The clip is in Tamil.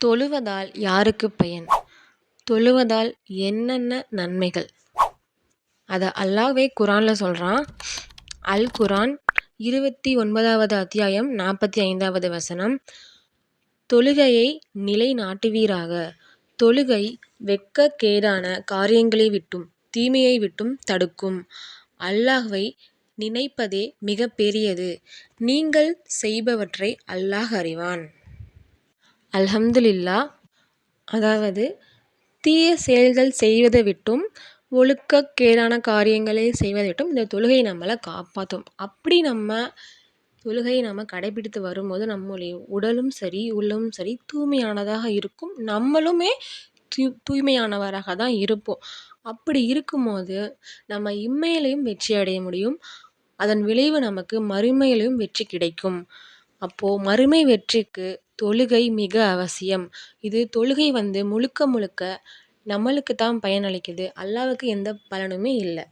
தொழுவதால் யாருக்கு பயன்? தொழுவதால் என்னென்ன நன்மைகள்? அதை அல்லாஹ்வே குரான்ல சொல்றான். அல் குரான் 29வது அத்தியாயம் 45வது வசனம். தொழுகையை நிலைநாட்டுவீராக. தொழுகை வெட்கக்கேடான காரியங்களை விட்டும் தீமையை விட்டும் தடுக்கும். அல்லாஹ்வை நினைப்பதே மிக பெரியது. நீங்கள் செய்பவற்றை அல்லாஹ் அறிவான். அல்ஹம்துலில்லாஹ். அதாவது தீய செயல்கள் செய்வதை விட்டும் ஒழுக்கக்கேடான காரியங்களை செய்வதை விட்டும் இந்த தொழுகை நம்மளை காப்பாற்றும். அப்படி நம்ம தொழுகையை நம்ம கடைபிடித்து வரும்போது நம்முடைய உடலும் சரி உள்ளமும் சரி தூய்மையானதாக இருக்கும். நம்மளுமே தூய்மையானவராக தான் இருப்போம். அப்படி இருக்கும்போது நம்ம இம்மையிலையும் வெற்றி அடைய முடியும். அதன் விளைவு நமக்கு மறுமையிலையும் வெற்றி கிடைக்கும். அப்போது மறுமை வெற்றிக்கு தொழுகை மிக அவசியம். இது தொழுகை முழுக்க முழுக்க நம்மளுக்கு தான் பயனளிக்குது. அல்லாஹ்வுக்கு எந்த பலனுமே இல்லை.